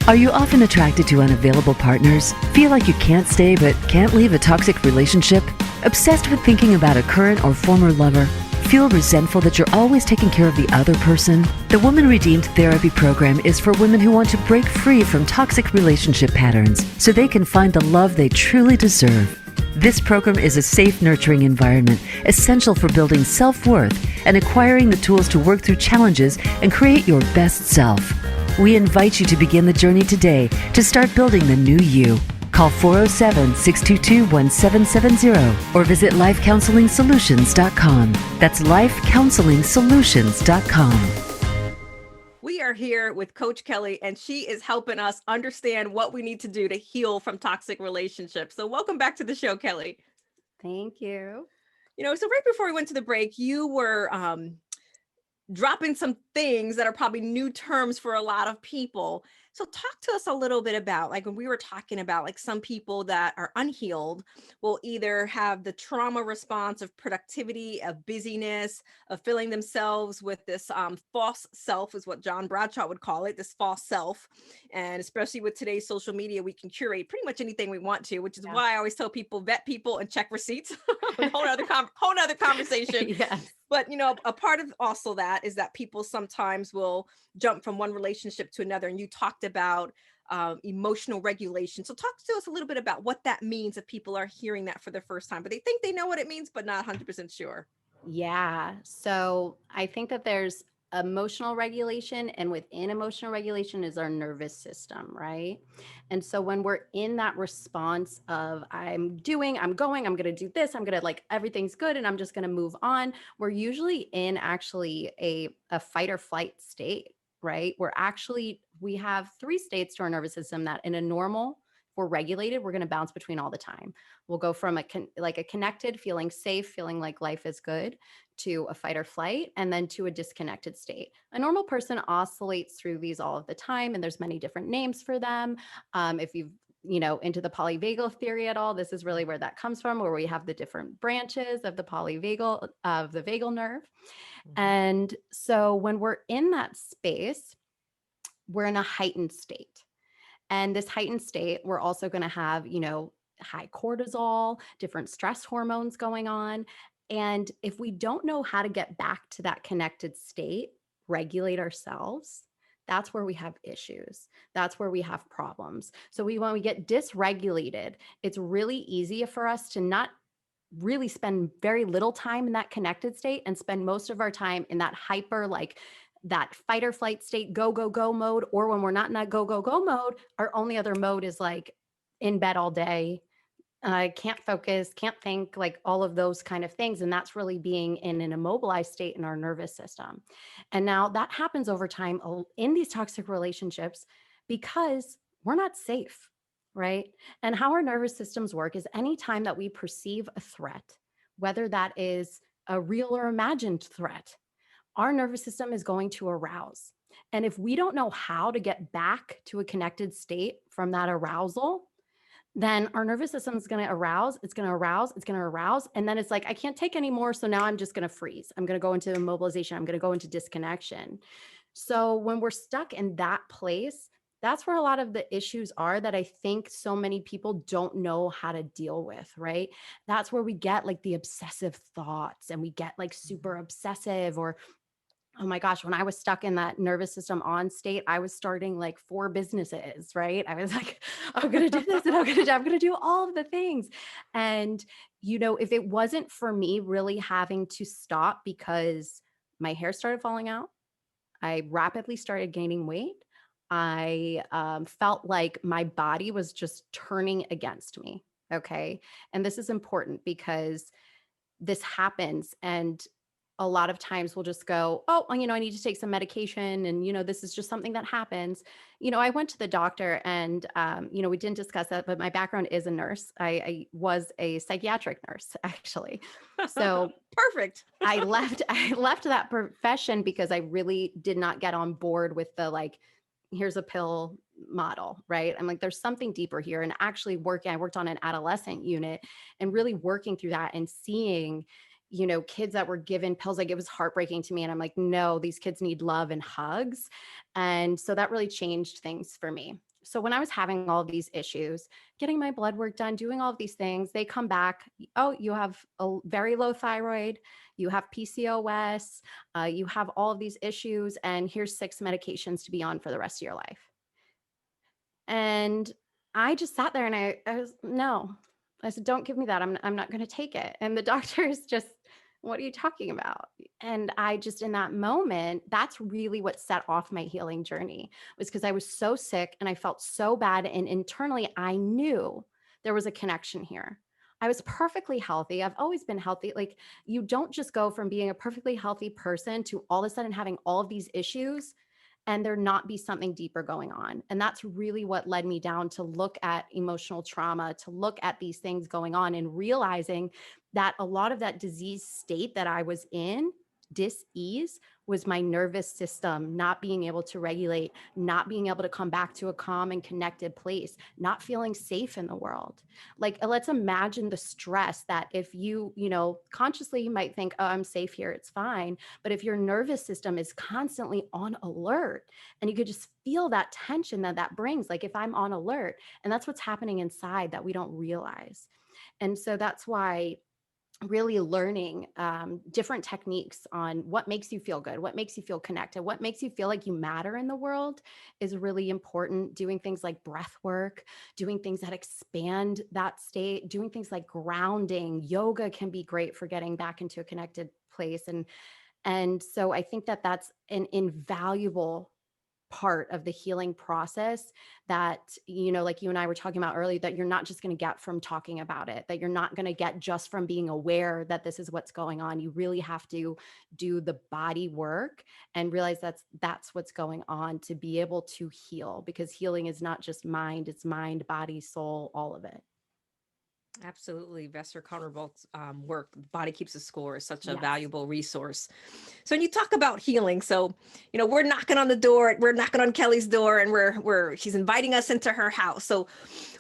Are you often attracted to unavailable partners? Feel like you can't stay but can't leave a toxic relationship? Obsessed with thinking about a current or former lover? Feel resentful that you're always taking care of the other person? The Woman Redeemed Therapy Program is for women who want to break free from toxic relationship patterns so they can find the love they truly deserve. This program is a safe, nurturing environment essential for building self-worth and acquiring the tools to work through challenges and create your best self. We invite you to begin the journey today to start building the new you. Call 407-622-1770 or visit lifecounseling.solutions.com. That's lifecounseling.solutions.com. We are here with Coach Kelly, and she is helping us understand what we need to do to heal from toxic relationships. So welcome back to the show, Kelly. Thank you. So right before we went to the break, you were dropping some things that are probably new terms for a lot of people. So talk to us a little bit about, like, when we were talking about, like, some people that are unhealed will either have the trauma response of productivity, of busyness, of filling themselves with this false self, is what John Bradshaw would call it, this false self. And especially with today's social media, we can curate pretty much anything we want to, which is Yeah. why I always tell people, vet people and check receipts. whole other conversation. Yes. But, a part of also that is that people sometimes will jump from one relationship to another. And you talked about emotional regulation. So talk to us a little bit about what that means if people are hearing that for the first time, but they think they know what it means, but not 100% sure. Yeah. So I think that there's emotional regulation, and within emotional regulation is our nervous system, right? And so when we're in that response of I'm going, I'm going to do this, I'm going to, like, everything's good and I'm just going to move on, we're usually in actually a fight or flight state, right? We have three states to our nervous system that in a normal, if we're regulated, we're going to bounce between all the time. We'll go from like a connected, feeling safe, feeling like life is good, to a fight or flight, and then to a disconnected state. A normal person oscillates through these all of the time, and there's many different names for them. If you've into the polyvagal theory at all, this is really where that comes from, where we have the different branches of the vagal nerve. Mhm. And so when we're in that space, we're in a heightened state. And this heightened state, we're also going to have, high cortisol, different stress hormones going on. And if we don't know how to get back to that connected state, regulate ourselves, that's where we have issues. That's where we have problems. So when we get dysregulated, it's really easy for us to not really spend very little time in that connected state and spend most of our time in that hyper, like that fight or flight state, go, go, go mode. Or when we're not in that go, go, go mode, our only other mode is like in bed all day. I can't focus, can't think, like all of those kind of things. And that's really being in an immobilized state in our nervous system. And now that happens over time in these toxic relationships because we're not safe, right? And how our nervous systems work is anytime that we perceive a threat, whether that is a real or imagined threat, our nervous system is going to arouse. And if we don't know how to get back to a connected state from that arousal, then our nervous system is going to arouse. It's going to arouse. It's going to arouse. And then it's like, I can't take anymore. So now I'm just going to freeze. I'm going to go into immobilization. I'm going to go into disconnection. So when we're stuck in that place, that's where a lot of the issues are that I think so many people don't know how to deal with, right? That's where we get like the obsessive thoughts and we get like super obsessive, or oh my gosh, when I was stuck in that nervous system on state, I was starting like 4 businesses, right? I was like, I'm going to do this and I'm going to do all of the things. And, if it wasn't for me really having to stop because my hair started falling out, I rapidly started gaining weight. I felt like my body was just turning against me. Okay. And this is important because this happens. And a lot of times we'll just go, oh, well, I need to take some medication. And, this is just something that happens. I went to the doctor and, we didn't discuss that, but my background is a nurse. I was a psychiatric nurse, actually. So Perfect. I left that profession because I really did not get on board with the like, here's a pill model, right? I'm like, there's something deeper here. And actually I worked on an adolescent unit and really working through that and seeing, kids that were given pills, like it was heartbreaking to me. And I'm like, no, these kids need love and hugs. And so that really changed things for me. So when I was having all of these issues, getting my blood work done, doing all of these things, they come back, oh, you have a very low thyroid, you have PCOS, you have all of these issues, and here's 6 medications to be on for the rest of your life. And I just sat there and I was, no, I said, don't give me that. I'm not going to take it. And the doctor's just, what are you talking about? And I just, in that moment, that's really what set off my healing journey, was because I was so sick and I felt so bad. And internally, I knew there was a connection here. I was perfectly healthy. I've always been healthy. Like, you don't just go from being a perfectly healthy person to all of a sudden having all of these issues and there not be something deeper going on. And that's really what led me down to look at emotional trauma, to look at these things going on and realizing that a lot of that disease state that I was in, dis-ease, was my nervous system not being able to regulate, not being able to come back to a calm and connected place, not feeling safe in the world. Like, let's imagine the stress that if consciously you might think, oh, I'm safe here, it's fine. But if your nervous system is constantly on alert and you could just feel that tension that brings, like if I'm on alert, and that's what's happening inside that we don't realize. And so that's why really learning different techniques on what makes you feel good, what makes you feel connected, what makes you feel like you matter in the world is really important. Doing things like breath work, doing things that expand that state, doing things like grounding, yoga can be great for getting back into a connected place. And so I think that that's an invaluable part of the healing process that, like you and I were talking about earlier, that you're not just going to get from talking about it, that you're not going to get just from being aware that this is what's going on. You really have to do the body work and realize that's what's going on to be able to heal, because healing is not just mind, it's mind, body, soul, all of it. Absolutely. Vester Connerbolt's work, Body Keeps a Score, is such a Yes. valuable resource. So when you talk about healing, so, we're knocking on the door, we're knocking on Kelly's door, and she's inviting us into her house. So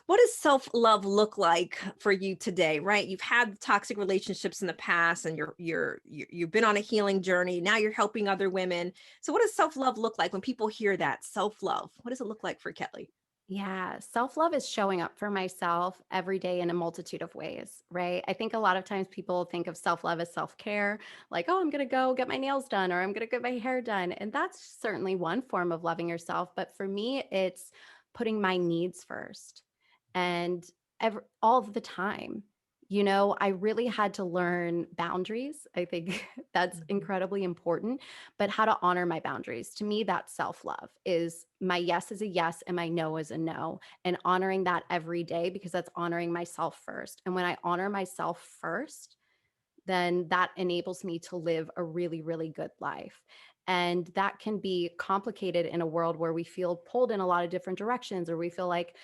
what does self-love look like for you today, right? You've had toxic relationships in the past and you've been on a healing journey. Now you're helping other women. So what does self-love look like when people hear that self-love? What does it look like for Kelly? Yeah, self-love is showing up for myself every day in a multitude of ways, right? I think a lot of times people think of self-love as self-care, like, oh, I'm going to go get my nails done or I'm going to get my hair done. And that's certainly one form of loving yourself. But for me, it's putting my needs first and all of the time. I really had to learn boundaries. I think that's incredibly important, but how to honor my boundaries. To me, that's self-love, is my yes is a yes and my no is a no, and honoring that every day, because that's honoring myself first. And when I honor myself first, then that enables me to live a really, really good life. And that can be complicated in a world where we feel pulled in a lot of different directions, or we feel like,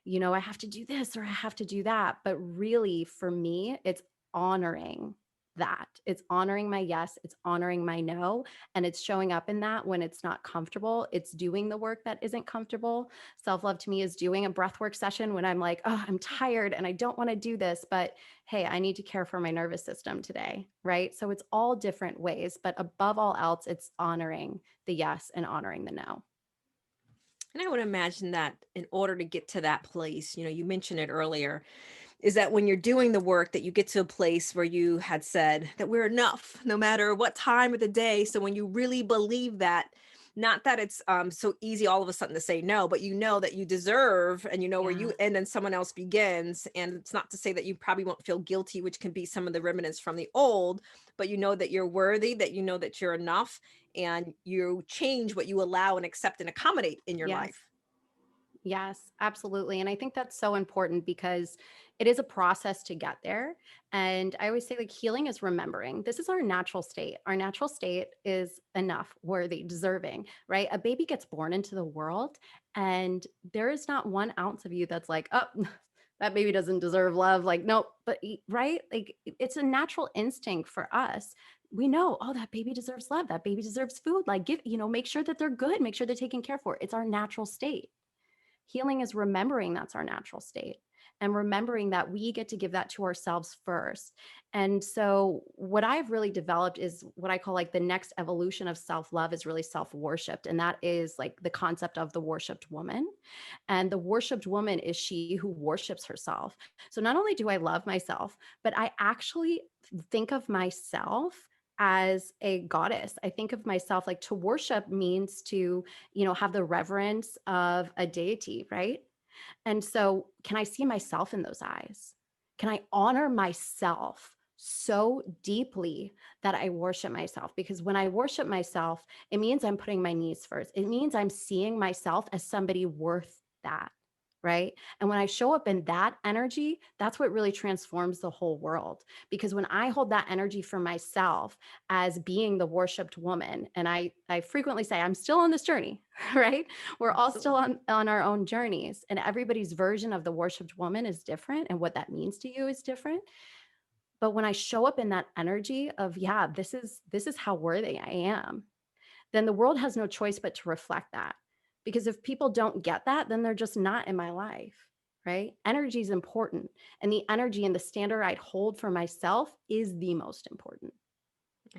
I have to do this or I have to do that. But really, for me, it's honoring that. It's honoring my yes, it's honoring my no, and it's showing up in that when it's not comfortable. It's doing the work that isn't comfortable. Self-love to me is doing a breathwork session when I'm like, oh, I'm tired and I don't want to do this, but hey, I need to care for my nervous system today, right? So it's all different ways, but above all else, it's honoring the yes and honoring the no. And I would imagine that in order to get to that place, you mentioned it earlier, is that when you're doing the work that you get to a place where you had said that we're enough no matter what time of the day. So when you really believe that, not that it's so easy all of a sudden to say no, but you know that you deserve and you know where Yeah. you end and someone else begins. And it's not to say that you probably won't feel guilty, which can be some of the remnants from the old, but you know that you're worthy, that you know that you're enough, and you change what you allow and accept and accommodate in your Yes. life. Yes, absolutely. And I think that's so important because, it is a process to get there. And I always say, like, healing is remembering this is our natural state. Our natural state is enough, worthy, deserving, right? A baby gets born into the world, and there is not 1 ounce of you that's like, oh, that baby doesn't deserve love. Like, nope. But right, like, it's a natural instinct for us. We know, oh, that baby deserves love. That baby deserves food. Like, give, make sure that they're good, make sure they're taken care for. It's our natural state. Healing is remembering that's our natural state, and remembering that we get to give that to ourselves first. And so what I've really developed is what I call like the next evolution of self-love is really self-worshipped. And that is like the concept of the worshiped woman. And the worshiped woman is she who worships herself. So not only do I love myself, but I actually think of myself as a goddess. I think of myself like to worship means to, have the reverence of a deity, right? And so, can I see myself in those eyes? Can I honor myself so deeply that I worship myself? Because when I worship myself, it means I'm putting my needs first. It means I'm seeing myself as somebody worth that. Right. And when I show up in that energy, that's what really transforms the whole world. Because when I hold that energy for myself as being the worshiped woman, and I frequently say, I'm still on this journey, right? We're all still on our own journeys, and everybody's version of the worshiped woman is different. And what that means to you is different. But when I show up in that energy of, yeah, this is how worthy I am, then the world has no choice but to reflect that. Because if people don't get that, then they're just not in my life, right? Energy is important. And the energy and the standard I hold for myself is the most important.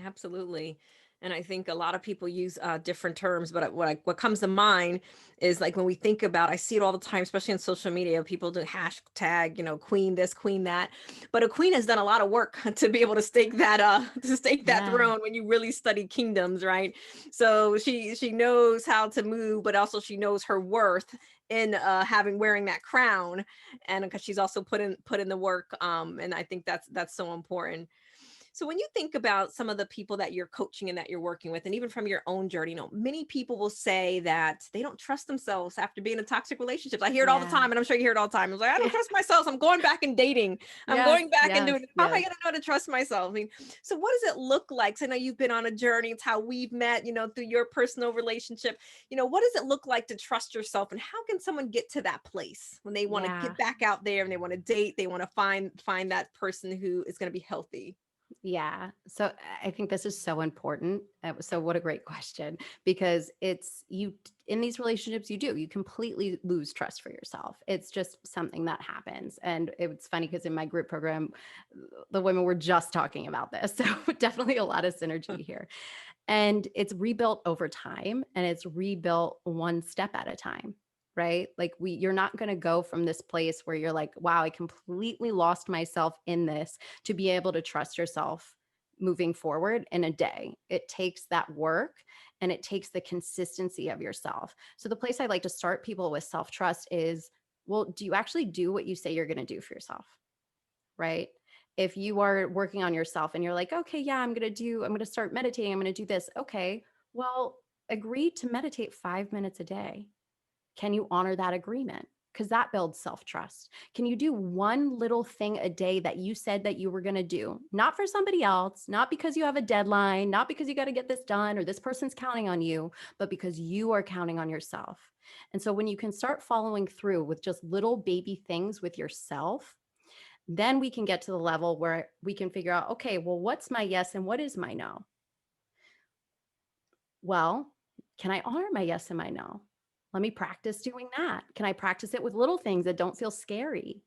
Absolutely. And I think a lot of people use different terms, but what comes to mind is like when we think about, I see it all the time, especially on social media, people do hashtag, queen this, queen that. But a queen has done a lot of work to be able to stake that to stake that Yeah. throne when you really study kingdoms, right? So she knows how to move, but also she knows her worth in wearing that crown, and because she's also put in the work, and I think that's so important. So when you think about some of the people that you're coaching and that you're working with, and even from your own journey, many people will say that they don't trust themselves after being in toxic relationships. I hear it all the Yeah. time, and I'm sure you hear it all the time. It's like, I don't trust myself. I'm going back and dating. I'm Yes. going back and Yes. doing it. How am I Yes. going to know how to trust myself? I mean, so what does it look like? So I know you've been on a journey. It's how we've met, through your personal relationship. What does it look like to trust yourself? And how can someone get to that place when they want to Yeah. get back out there and they want to date, they want to find that person who is going to be healthy? Yeah. So I think this is so important. So what a great question, because it's you in these relationships, you completely lose trust for yourself. It's just something that happens. And it's funny because in my group program, the women were just talking about this. So definitely a lot of synergy here. And it's rebuilt over time, and it's rebuilt one step at a time, right? Like you're not going to go from this place where you're like, wow, I completely lost myself in this, to be able to trust yourself moving forward in a day. It takes that work, and it takes the consistency of yourself. So the place I like to start people with self-trust is, well, do you actually do what you say you're going to do for yourself? Right? If you are working on yourself and you're like, okay, yeah, I'm going to start meditating. I'm going to do this. Okay. Well, agree to meditate 5 minutes a day. Can you honor that agreement? Because that builds self-trust. Can you do one little thing a day that you said that you were going to do? Not for somebody else, not because you have a deadline, not because you got to get this done or this person's counting on you, but because you are counting on yourself. And so when you can start following through with just little baby things with yourself, then we can get to the level where we can figure out, okay, well, what's my yes and what is my no? Well, can I honor my yes and my no? Let me practice doing that. Can I practice it with little things that don't feel scary?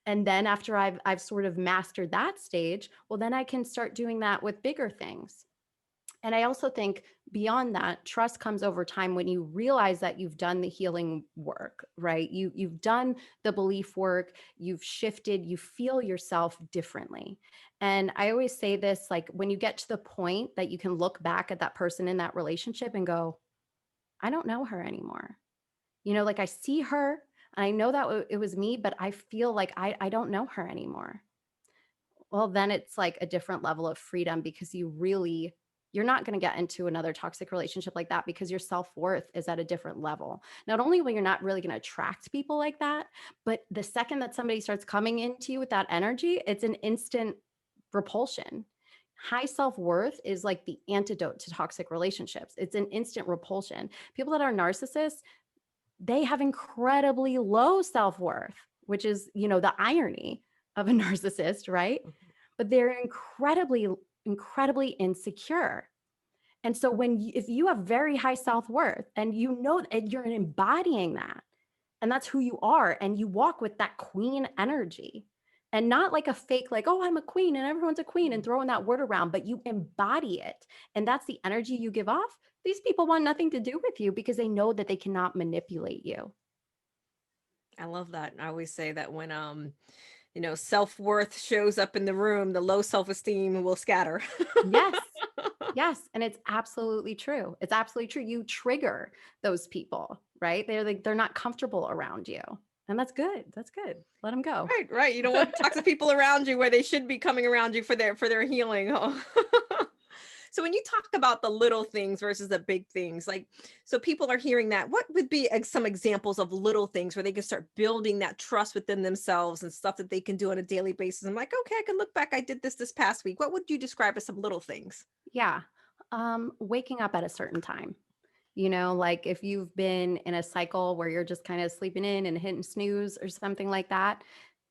And then after I've sort of mastered that stage, well, then I can start doing that with bigger things. And I also think beyond that, trust comes over time when you realize that you've done the healing work, right? You've done the belief work, you've shifted, you feel yourself differently. And I always say this, like when you get to the point that you can look back at that person in that relationship and go, I don't know her anymore. Like I see her and I know that it was me, but I feel like I don't know her anymore. Well, then it's like a different level of freedom, because you're not going to get into another toxic relationship like that because your self-worth is at a different level. Not only will you're not really going to attract people like that, but the second that somebody starts coming into you with that energy, it's an instant repulsion. High self-worth is like the antidote to toxic relationships. It's an instant repulsion. People that are narcissists, they have incredibly low self-worth, which is, the irony of a narcissist, right? But they're incredibly insecure. And so if you have very high self-worth and and you're embodying that, and that's who you are, and you walk with that queen energy, and not like a fake, like, oh, I'm a queen and everyone's a queen and throwing that word around, but you embody it. And that's the energy you give off. These people want nothing to do with you because they know that they cannot manipulate you. I love that. I always say that when self-worth shows up in the room, the low self-esteem will scatter. Yes. Yes. And it's absolutely true. It's absolutely true. You trigger those people, right? They're not comfortable around you. And that's good. That's good. Let them go. Right. You don't want toxic people around you where they should be coming around you for their healing. Oh. So when you talk about the little things versus the big things, like, so people are hearing that, what would be some examples of little things where they can start building that trust within themselves and stuff that they can do on a daily basis? I'm like, okay, I can look back. I did this past week. What would you describe as some little things? Yeah. Waking up at a certain time. Like if you've been in a cycle where you're just kind of sleeping in and hitting snooze or something like that,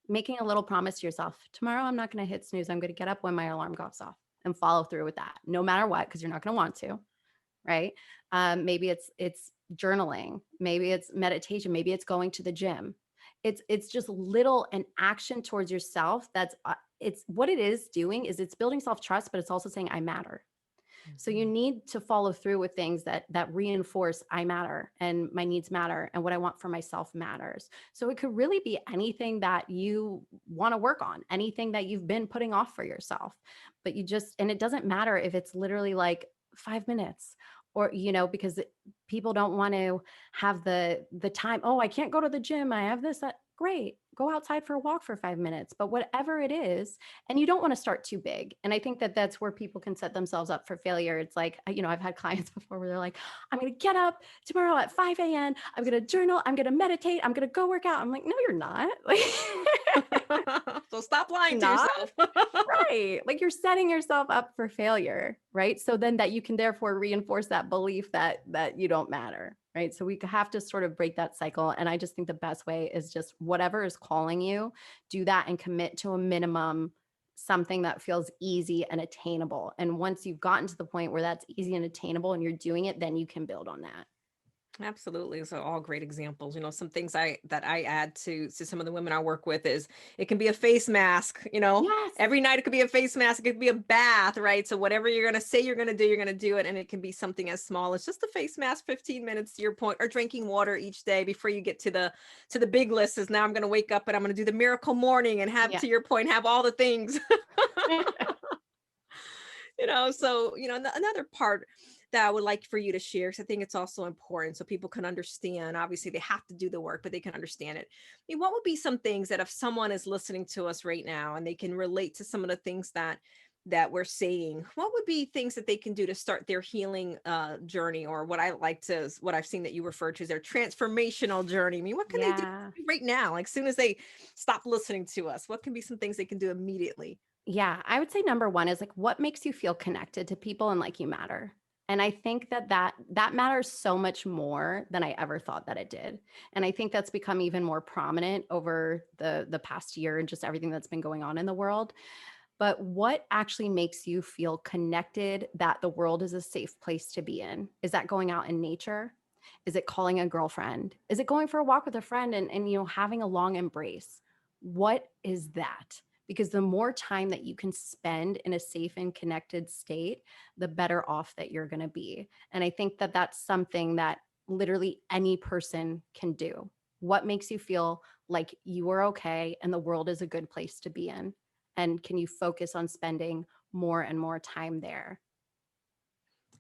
making a little promise to yourself, tomorrow I'm not going to hit snooze. I'm going to get up when my alarm goes off and follow through with that, no matter what, because you're not going to want to, right? Maybe it's journaling, maybe it's meditation, maybe it's going to the gym. It's just little an action towards yourself. It's what it is doing is it's building self-trust, but it's also saying I matter. So you need to follow through with things that reinforce I matter and my needs matter and what I want for myself matters. So it could really be anything that you want to work on, anything that you've been putting off for yourself. But and it doesn't matter if it's literally like 5 minutes or, because people don't want to have the time. Oh, I can't go to the gym. I have this, that. Great. Go outside for a walk for 5 minutes, but whatever it is, and you don't want to start too big. And I think that that's where people can set themselves up for failure. It's like, I've had clients before where they're like, I'm going to get up tomorrow at 5 a.m. I'm going to journal. I'm going to meditate. I'm going to go work out. I'm like, no, you're not. So stop lying to Not yourself. right. Like you're setting yourself up for failure, right? So then that you can therefore reinforce that belief that you don't matter, right? So we have to sort of break that cycle. And I just think the best way is just whatever is calling you, do that and commit to a minimum, something that feels easy and attainable. And once you've gotten to the point where that's easy and attainable and you're doing it, then you can build on that. Absolutely. So all great examples. Some things that I add to some of the women I work with is it can be a face mask, Yes. every night it could be a face mask. It could be a bath, right? So whatever you're going to say you're going to do it. And it can be something as small as just a face mask, 15 minutes to your point, or drinking water each day before you get to the big list is now I'm going to wake up and I'm going to do the miracle morning and have, to your point, have all the things. So, another part that I would like for you to share, because I think it's also important so people can understand. Obviously, they have to do the work, but they can understand it. I mean, what would be some things that if someone is listening to us right now and they can relate to some of the things that we're saying, what would be things that they can do to start their healing journey, or what I've seen that you refer to as their transformational journey? I mean, what can they do right now? Like, as soon as they stop listening to us, what can be some things they can do immediately? Yeah, I would say number one is like what makes you feel connected to people and like you matter. And I think that matters so much more than I ever thought that it did. And I think that's become even more prominent over the past year and just everything that's been going on in the world. But what actually makes you feel connected, that the world is a safe place to be in? Is that going out in nature? Is it calling a girlfriend? Is it going for a walk with a friend and having a long embrace? What is that? Because the more time that you can spend in a safe and connected state, the better off that you're going to be. And I think that that's something that literally any person can do. What makes you feel like you are okay and the world is a good place to be in? And can you focus on spending more and more time there?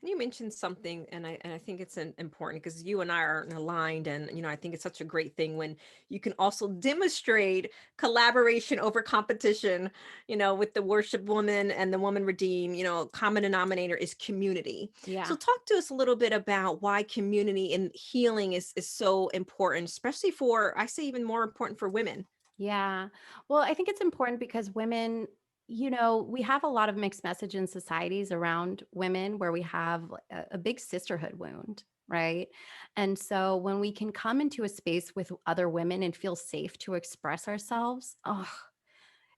You mentioned something, and I think it's important because you and I are aligned, and I think it's such a great thing when you can also demonstrate collaboration over competition. With the worship woman and the woman redeem, common denominator is community. So Yeah. talk to us a little bit about why community and healing is so important, especially for, I say, even more important for women. Yeah. Well, I think it's important because women, we have a lot of mixed message in societies around women where we have a big sisterhood wound, right? And so when we can come into a space with other women and feel safe to express ourselves, oh,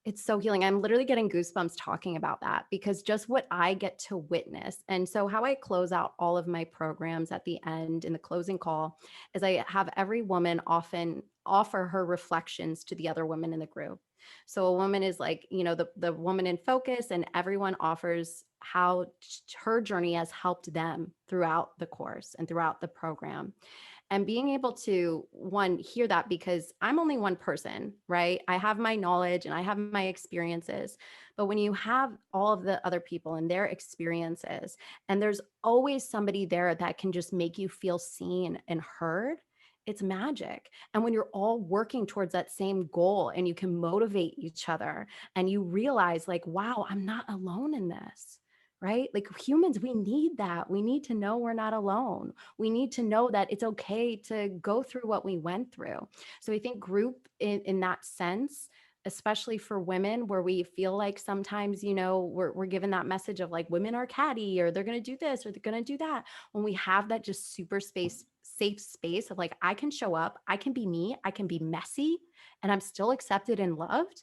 it's so healing. I'm literally getting goosebumps talking about that because just what I get to witness. And so, how I close out all of my programs at the end in the closing call is I have every woman often offer her reflections to the other women in the group. So, a woman is like, the woman in focus, and everyone offers how her journey has helped them throughout the course and throughout the program, and being able to one hear that because I'm only one person, right? I have my knowledge and I have my experiences, but when you have all of the other people and their experiences, and there's always somebody there that can just make you feel seen and heard, it's magic. And when you're all working towards that same goal and you can motivate each other and you realize like, wow, I'm not alone in this, right? Like humans, we need that. We need to know we're not alone. We need to know that it's okay to go through what we went through. So I think group in that sense, especially for women, where we feel like sometimes, we're given that message of like women are catty or they're going to do this or they're going to do that. When we have that just safe space of like, I can show up, I can be me, I can be messy, and I'm still accepted and loved.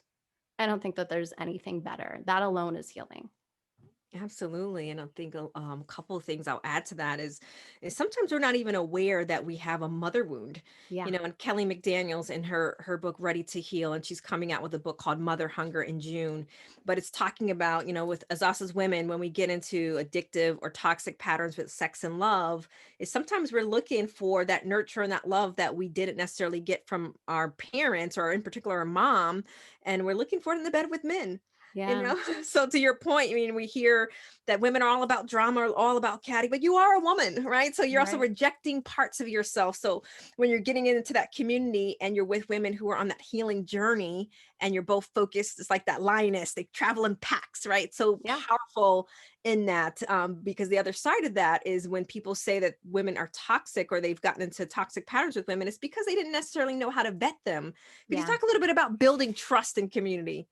I don't think that there's anything better. That alone is healing. Absolutely. And I think a couple of things I'll add to that is sometimes we're not even aware that we have a mother wound. Yeah. And Kelly McDaniels in her book Ready to Heal, and she's coming out with a book called Mother Hunger in June. But it's talking about, with us as women, when we get into addictive or toxic patterns with sex and love, is sometimes we're looking for that nurture and that love that we didn't necessarily get from our parents or in particular our mom. And we're looking for it in the bed with men. Yeah. So to your point, I mean, we hear that women are all about drama, or all about catty, but you are a woman, right? So you're also Right. rejecting parts of yourself. So when you're getting into that community and you're with women who are on that healing journey and you're both focused, it's like that lioness, they travel in packs, right? So Yeah. powerful in that, because the other side of that is when people say that women are toxic or they've gotten into toxic patterns with women, it's because they didn't necessarily know how to vet them. Could you Yeah. talk a little bit about building trust in community?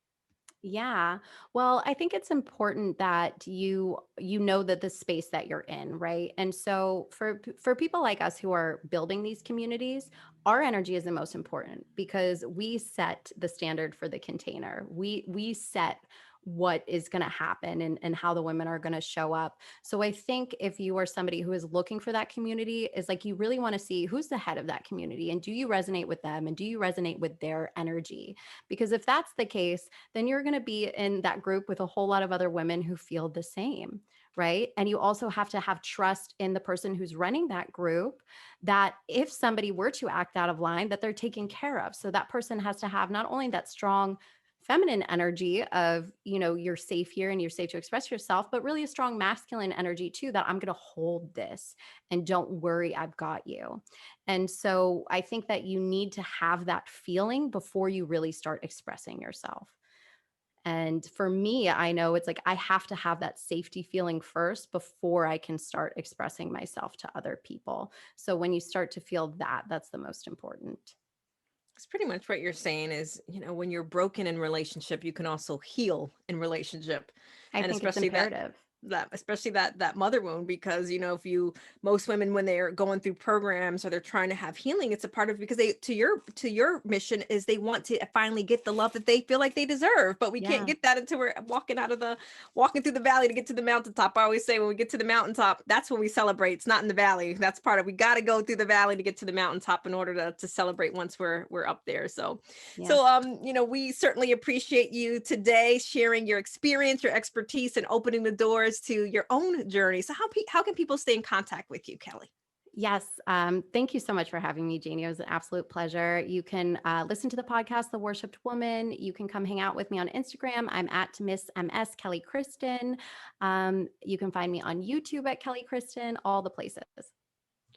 Yeah. Well, I think it's important that you know that the space that you're in, right? And so for people like us who are building these communities, our energy is the most important because we set the standard for the container. We set what is going to happen and how the women are going to show up. So I think if you are somebody who is looking for that community, is like you really want to see who's the head of that community and do you resonate with them and do you resonate with their energy? Because if that's the case, then you're going to be in that group with a whole lot of other women who feel the same, right? And you also have to have trust in the person who's running that group, that if somebody were to act out of line, that they're taken care of. So that person has to have not only that strong feminine energy of, you're safe here and you're safe to express yourself, but really a strong masculine energy too, that I'm going to hold this and don't worry, I've got you. And so I think that you need to have that feeling before you really start expressing yourself. And for me, I know it's like I have to have that safety feeling first before I can start expressing myself to other people. So when you start to feel that, that's the most important. It's pretty much what you're saying is, when you're broken in relationship, you can also heal in relationship. I And think it's especially that imperative. especially that mother wound, because if you most women when they're going through programs or they're trying to have healing, it's a part of because they to your mission is they want to finally get the love that they feel like they deserve, but we can't Yeah. get that until we're walking through the valley to get to the mountaintop. I always say when we get to the mountaintop, that's when we celebrate. It's not in the valley. That's part of, we got to go through the valley to get to the mountaintop in order to celebrate once we're up there. So Yeah. so, we certainly appreciate you today sharing your experience, your expertise, and opening the doors to your own journey. So, how can people stay in contact with you, Kelly? Yes. Thank you so much for having me, Janie. It was an absolute pleasure. You can listen to the podcast, The Worshipped Woman. You can come hang out with me on Instagram. I'm at Miss MS Kelly Kristin. You can find me on YouTube at Kelly Kristin, all the places.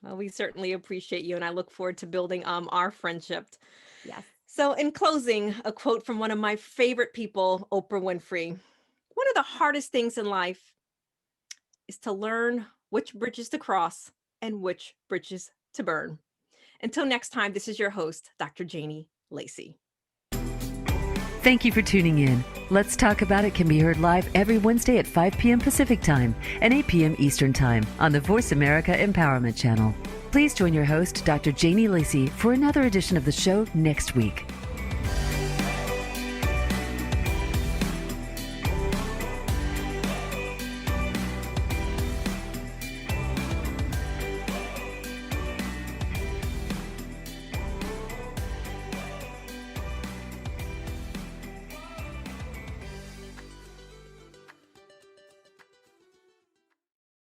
Well, we certainly appreciate you, and I look forward to building our friendship. Yes. So in closing, a quote from one of my favorite people, Oprah Winfrey. One of the hardest things in life is to learn which bridges to cross and which bridges to burn. Until next time, this is your host, Dr. Janie Lacy. Thank you for tuning in. Let's Talk About It can be heard live every Wednesday at 5 p.m. Pacific Time and 8 p.m. Eastern Time on the Voice America Empowerment Channel. Please join your host, Dr. Janie Lacy, for another edition of the show next week.